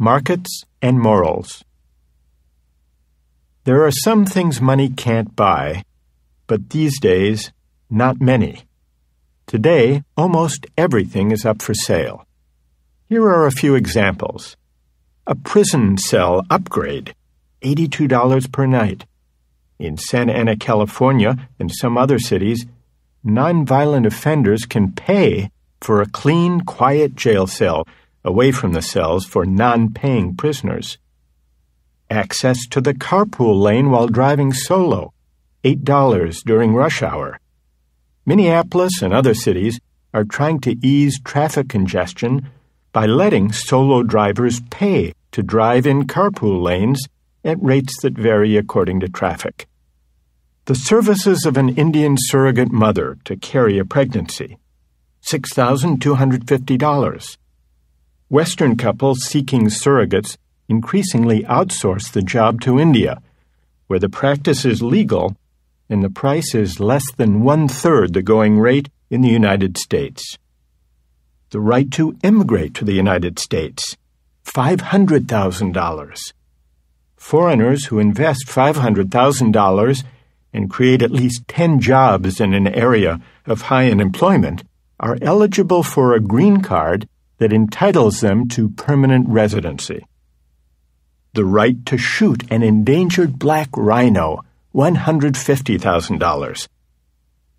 Markets and Morals. There are some things money can't buy, but these days, not many. Today, almost everything is up for sale. Here are a few examples. A prison cell upgrade, $82 per night. In Santa Ana, California, and some other cities, nonviolent offenders can pay for a clean, quiet jail cell away from the cells for non-paying prisoners. Access to the carpool lane while driving solo, $8 during rush hour. Minneapolis and other cities are trying to ease traffic congestion by letting solo drivers pay to drive in carpool lanes at rates that vary according to traffic. The services of an Indian surrogate mother to carry a pregnancy, $6,250. Western couples seeking surrogates increasingly outsource the job to India, where the practice is legal and the price is less than 1/3 the going rate in the United States. The right to immigrate to the United States, $500,000. Foreigners who invest $500,000 and create at least 10 jobs in an area of high unemployment are eligible for a green card that entitles them to permanent residency. The right to shoot an endangered black rhino, $150,000.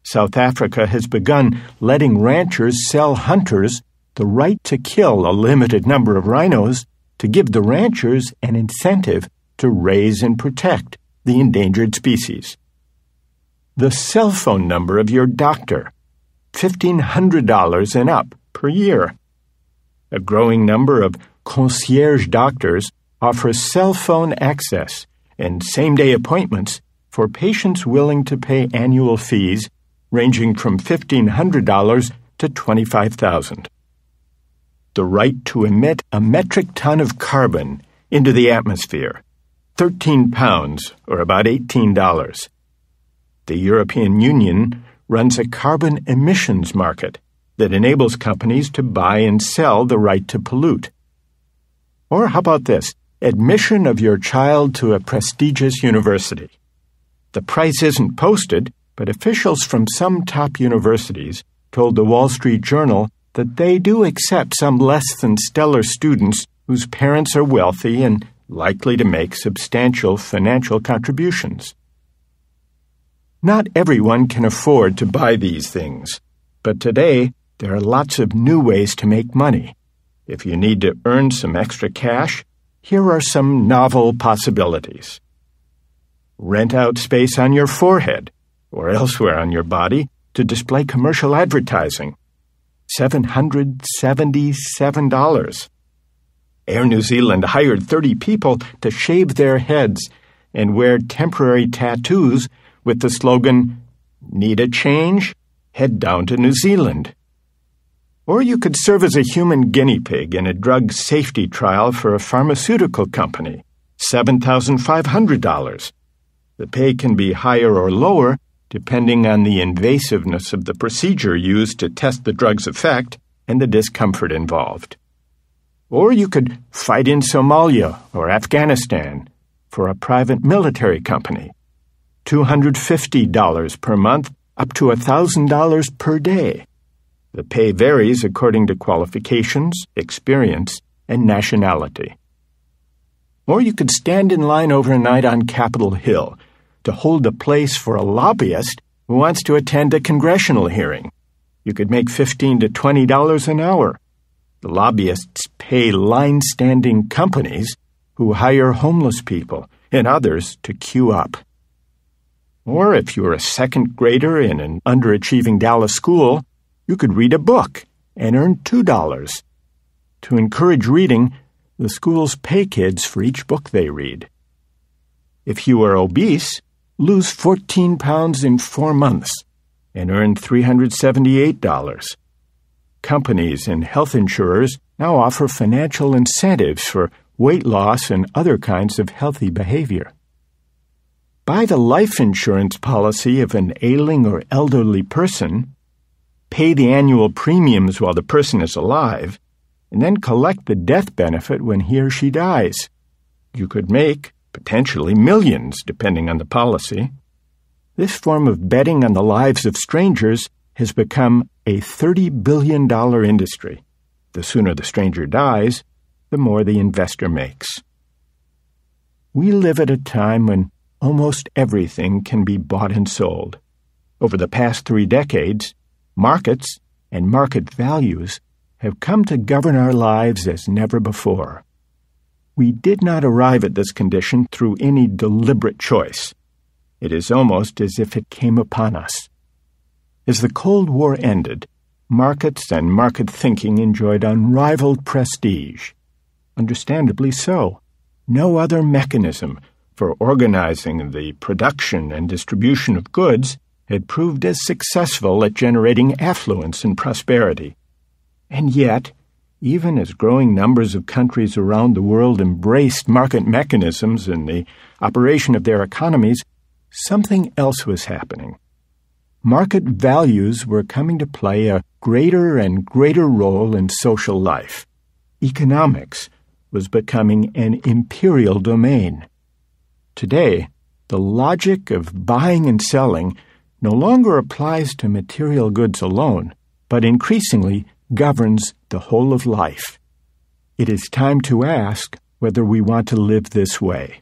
South Africa has begun letting ranchers sell hunters the right to kill a limited number of rhinos to give the ranchers an incentive to raise and protect the endangered species. The cell phone number of your doctor, $1,500 and up per year. A growing number of concierge doctors offer cell phone access and same-day appointments for patients willing to pay annual fees ranging from $1,500 to $25,000. The right to emit a metric ton of carbon into the atmosphere, 13 pounds, or about $18. The European Union runs a carbon emissions market that enables companies to buy and sell the right to pollute. Or how about this? Admission of your child to a prestigious university. The price isn't posted, but officials from some top universities told the Wall Street Journal that they do accept some less than stellar students whose parents are wealthy and likely to make substantial financial contributions. Not everyone can afford to buy these things, but today there are lots of new ways to make money. If you need to earn some extra cash, here are some novel possibilities. Rent out space on your forehead or elsewhere on your body to display commercial advertising, $777. Air New Zealand hired 30 people to shave their heads and wear temporary tattoos with the slogan, "Need a change? Head down to New Zealand." Or you could serve as a human guinea pig in a drug safety trial for a pharmaceutical company, $7,500. The pay can be higher or lower depending on the invasiveness of the procedure used to test the drug's effect and the discomfort involved. Or you could fight in Somalia or Afghanistan for a private military company, $250 per month up to $1,000 per day. The pay varies according to qualifications, experience, and nationality. Or you could stand in line overnight on Capitol Hill to hold a place for a lobbyist who wants to attend a congressional hearing. You could make $15 to $20 an hour. The lobbyists pay line-standing companies who hire homeless people and others to queue up. Or if you're a second grader in an underachieving Dallas school, you could read a book and earn $2. To encourage reading, the schools pay kids for each book they read. If you are obese, lose 14 pounds in 4 months and earn $378. Companies and health insurers now offer financial incentives for weight loss and other kinds of healthy behavior. Buy the life insurance policy of an ailing or elderly person, pay the annual premiums while the person is alive, and then collect the death benefit when he or she dies. You could make, potentially, millions, depending on the policy. This form of betting on the lives of strangers has become a $30 billion industry. The sooner the stranger dies, the more the investor makes. We live at a time when almost everything can be bought and sold. Over the past 3 decades, markets and market values have come to govern our lives as never before. We did not arrive at this condition through any deliberate choice. It is almost as if it came upon us. As the Cold War ended, markets and market thinking enjoyed unrivaled prestige. Understandably so. No other mechanism for organizing the production and distribution of goods had proved as successful at generating affluence and prosperity. And yet, even as growing numbers of countries around the world embraced market mechanisms in the operation of their economies, something else was happening. Market values were coming to play a greater and greater role in social life. Economics was becoming an imperial domain. Today, the logic of buying and selling no longer applies to material goods alone, but increasingly governs the whole of life. It is time to ask whether we want to live this way.